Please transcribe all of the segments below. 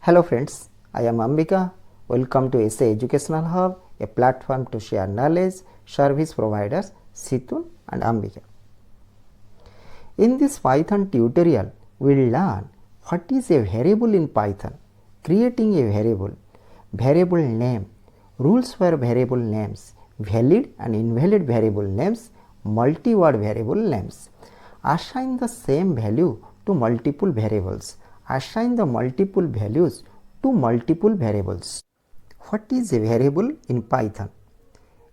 Hello friends, I am Ambika. Welcome to SA Educational Hub, a platform to share knowledge, service providers Situn and Ambika. In this Python tutorial, we will learn what is a variable in Python, creating a variable name, rules for variable names, valid and invalid variable names, multi-word variable names, assign the same value to multiple variables, assign the multiple values to multiple variables. What is a variable in Python?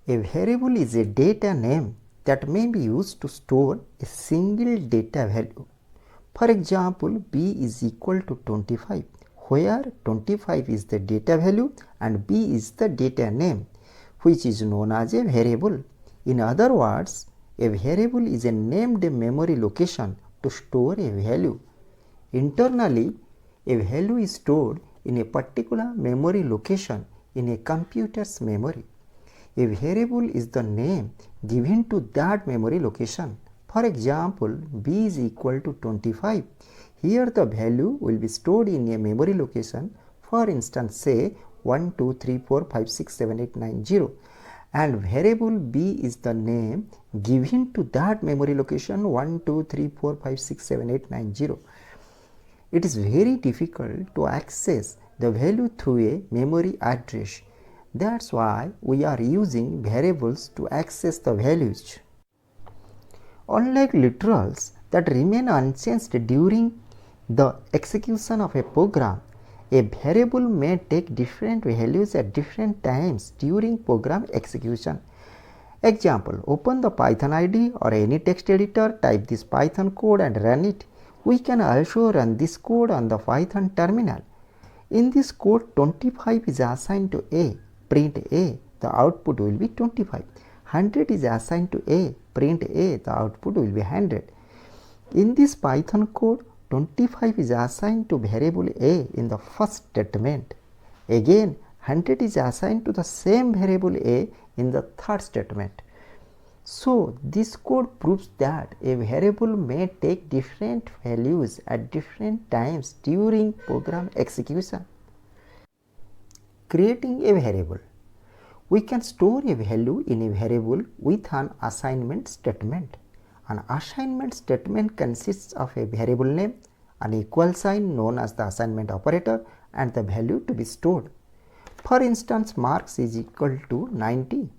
A variable is a data name that may be used to store a single data value. For example, b is equal to 25, where 25 is the data value and b is the data name, which is known as a variable. In other words, a variable is a named memory location to store a value. Internally, a value is stored in a particular memory location in a computer's memory. A variable is the name given to that memory location. For example, b is equal to 25. Here the value will be stored in a memory location, for instance say 1, 2, 3, 4, 5, 6, 7, 8, 9, 0. And variable b is the name given to that memory location 1, 2, 3, 4, 5, 6, 7, 8, 9, 0. It is very difficult to access the value through a memory address. That's why we are using variables to access the values. Unlike literals that remain unchanged during the execution of a program, a variable may take different values at different times during program execution. Example, open the Python IDE or any text editor, type this Python code and run it. We can also run this code on the Python terminal. In this code, 25 is assigned to A, print A, the output will be 25. 100 is assigned to A, print A, the output will be 100. In this Python code, 25 is assigned to variable A in the first statement. Again, 100 is assigned to the same variable A in the third statement. So, this code proves that a variable may take different values at different times during program execution. Creating a variable. We can store a value in a variable with an assignment statement. An assignment statement consists of a variable name, an equal sign known as the assignment operator, and the value to be stored. For instance, marks is equal to 90.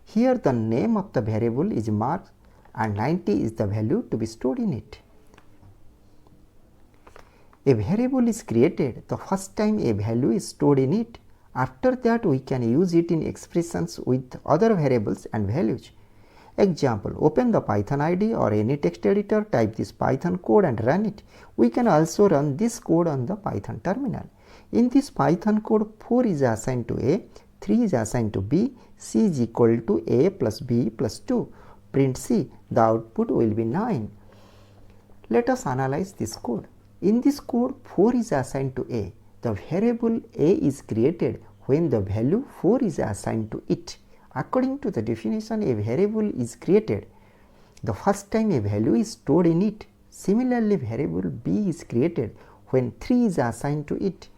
Here the name of the variable is marks and 90 is the value to be stored in it. A variable is created the first time a value is stored in it. After that, we can use it in expressions with other variables and values. Example, open the Python IDE or any text editor, type this Python code and run it. We can also run this code on the Python terminal. In this Python code, 4 is assigned to A, 3 is assigned to B, C is equal to A plus B plus 2. Print C, the output will be 9. Let us analyze this code. In this code, 4 is assigned to A. The variable A is created when the value 4 is assigned to it. According to the definition, a variable is created the first time a value is stored in it. Similarly, variable B is created when 3 is assigned to it.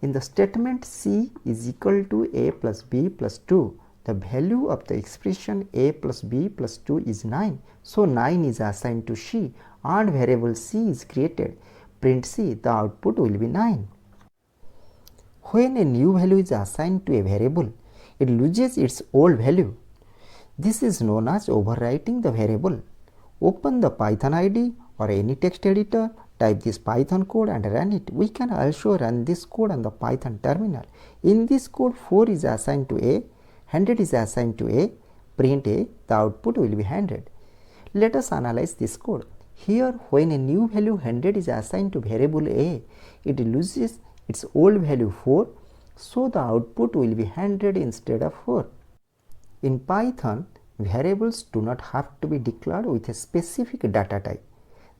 In the statement C is equal to A plus B plus 2, the value of the expression A plus B plus 2 is 9. So, 9 is assigned to C and variable C is created. Print C, the output will be 9. When a new value is assigned to a variable, it loses its old value. This is known as overwriting the variable. Open the Python IDE or any text editor, type this Python code and run it. We can also run this code on the Python terminal. In this code, 4 is assigned to A, 100 is assigned to A, print A, the output will be 100. Let us analyze this code. Here, when a new value 100 is assigned to variable A, it loses its old value 4, so the output will be 100 instead of 4. In Python, variables do not have to be declared with a specific data type.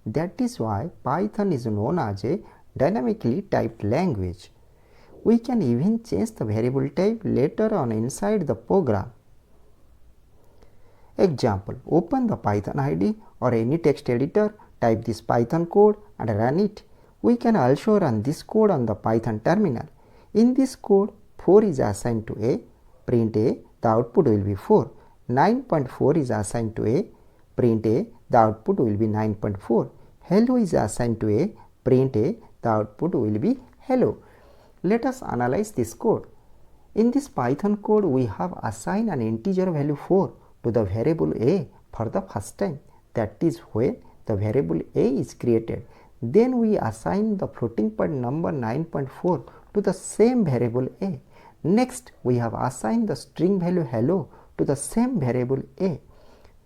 That is why Python is known as a dynamically typed language. We can even change the variable type later on inside the program. Example, open the Python IDE or any text editor, type this Python code and run it. We can also run this code on the Python terminal. In this code, 4 is assigned to A, print A, the output will be 4. 9.4 is assigned to A, print A, the output will be 9.4. Hello is assigned to A, print A, the output will be hello. Let us analyze this code. In this Python code, we have assigned an integer value 4 to the variable A for the first time. That is when the variable A is created. Then we assign the floating point number 9.4 to the same variable A. Next, we have assigned the string value hello to the same variable A.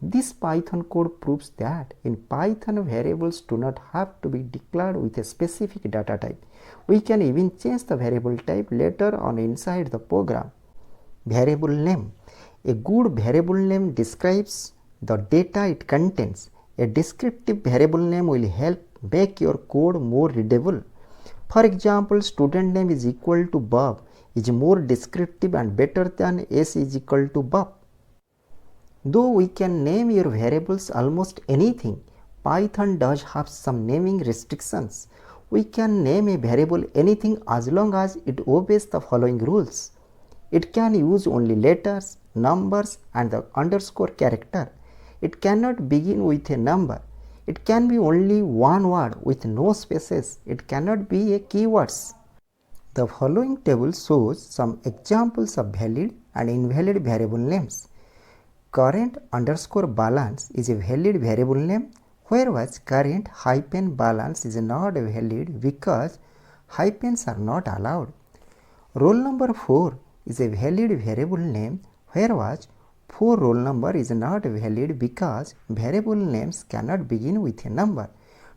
This Python code proves that in Python, variables do not have to be declared with a specific data type. We can even change the variable type later on inside the program. Variable name. A good variable name describes the data it contains. A descriptive variable name will help make your code more readable. For example, student name is equal to Bob is more descriptive and better than S is equal to Bob. Though we can name your variables almost anything, Python does have some naming restrictions. We can name a variable anything as long as it obeys the following rules. It can use only letters, numbers, and the underscore character. It cannot begin with a number. It can be only one word with no spaces. It cannot be a keywords. The following table shows some examples of valid and invalid variable names. Current underscore balance is a valid variable name, whereas current hyphen balance is not valid because hyphens are not allowed. Roll number 4 is a valid variable name, whereas for roll number is not valid because variable names cannot begin with a number.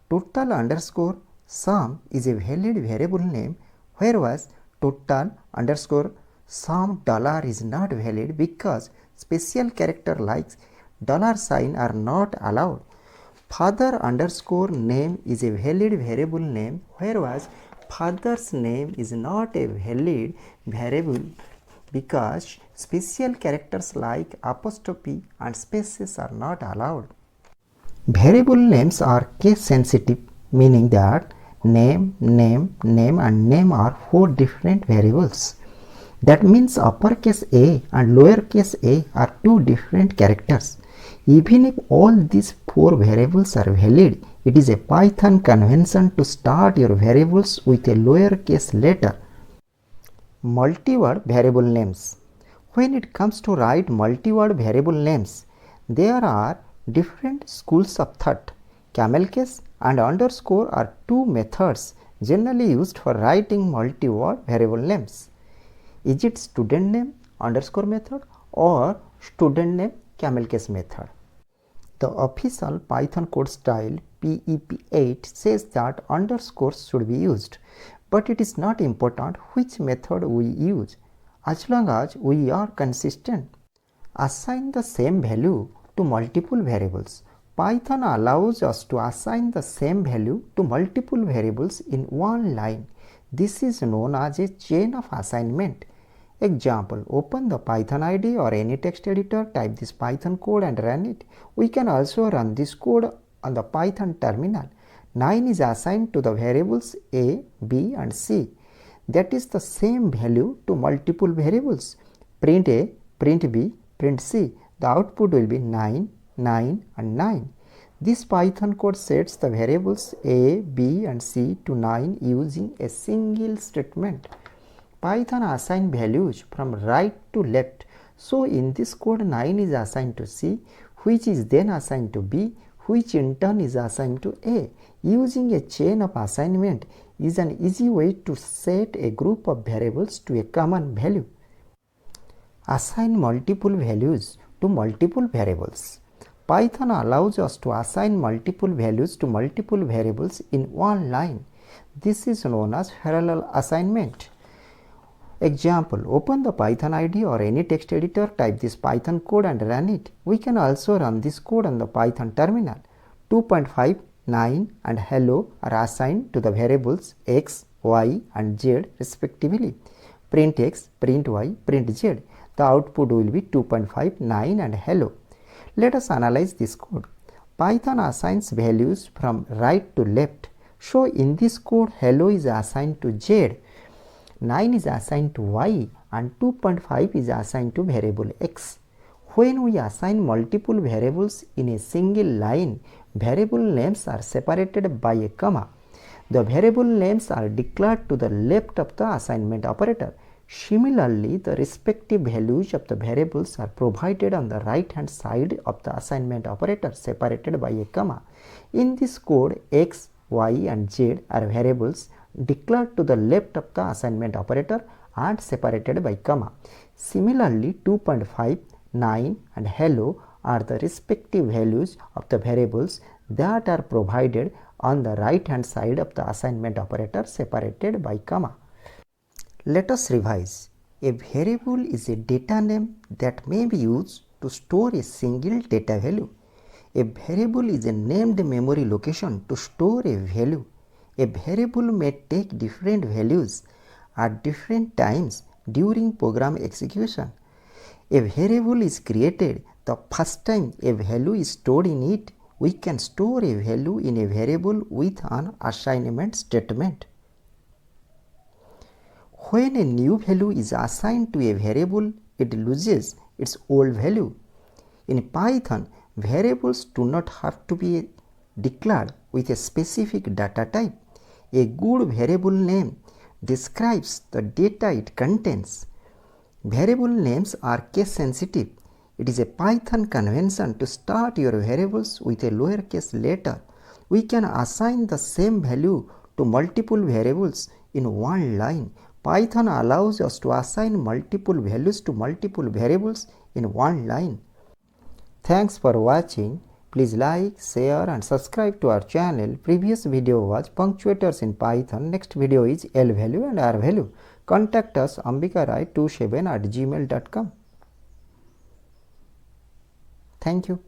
Total underscore sum is a valid variable name, whereas total underscore sum dollar is not valid because special character like $sign are not allowed. Father underscore name is a valid variable name, whereas father's name is not a valid variable because special characters like apostrophe and spaces are not allowed. Variable names are case sensitive, meaning that name, name, name and name are 4 different variables. That means uppercase A and lowercase a are 2 different characters. Even if all these 4 variables are valid, it is a Python convention to start your variables with a lowercase letter. Multi-word variable names. When it comes to write multi-word variable names, there are different schools of thought. Camel case and underscore are 2 methods generally used for writing multi-word variable names. Is it student name underscore method or student name camel case method? The official Python code style PEP8 says that underscores should be used, but it is not important which method we use as long as we are consistent. Assign the same value to multiple variables. Python allows us to assign the same value to multiple variables in one line. This is known as a chain of assignment. Example, open the Python IDE or any text editor, type this Python code and run it. We can also run this code on the Python terminal. 9 is assigned to the variables A, B and C. That is the same value to multiple variables. Print A, print B, print C. The output will be 9, 9 and 9. This Python code sets the variables A, B and C to 9 using a single statement. Python assigns values from right to left. So in this code 9 is assigned to C, which is then assigned to B, which in turn is assigned to A. Using a chain of assignment is an easy way to set a group of variables to a common value. Assign multiple values to multiple variables. Python allows us to assign multiple values to multiple variables in one line. This is known as parallel assignment. Example, open the Python IDE or any text editor, type this Python code and run it. We can also run this code on the Python terminal. 2.5, 9 and hello are assigned to the variables x, y and z respectively. Print x, print y, print z. The output will be 2.5, 9 and hello. Let us analyze this code. Python assigns values from right to left. So in this code, hello is assigned to Z, 9 is assigned to Y, and 2.5 is assigned to variable X. When we assign multiple variables in a single line, variable names are separated by a comma. The variable names are declared to the left of the assignment operator. Similarly, the respective values of the variables are provided on the right hand side of the assignment operator separated by a comma. In this code, X, Y and Z are variables declared to the left of the assignment operator and separated by comma. Similarly, 2.5, 9 and hello are the respective values of the variables that are provided on the right hand side of the assignment operator separated by comma. Let us revise. A variable is a data name that may be used to store a single data value. A variable is a named memory location to store a value. A variable may take different values at different times during program execution. A variable is created the first time a value is stored in it. We can store a value in a variable with an assignment statement. When a new value is assigned to a variable, it loses its old value. In Python, variables do not have to be declared with a specific data type. A good variable name describes the data it contains. Variable names are case sensitive. It is a Python convention to start your variables with a lowercase letter. We can assign the same value to multiple variables in one line. Python allows us to assign multiple values to multiple variables in one line. Thanks for watching. Please like, share and subscribe to our channel. Previous video was punctuators in Python. Next video is L value and R value. Contact us ambikarai27@gmail.com. Thank you.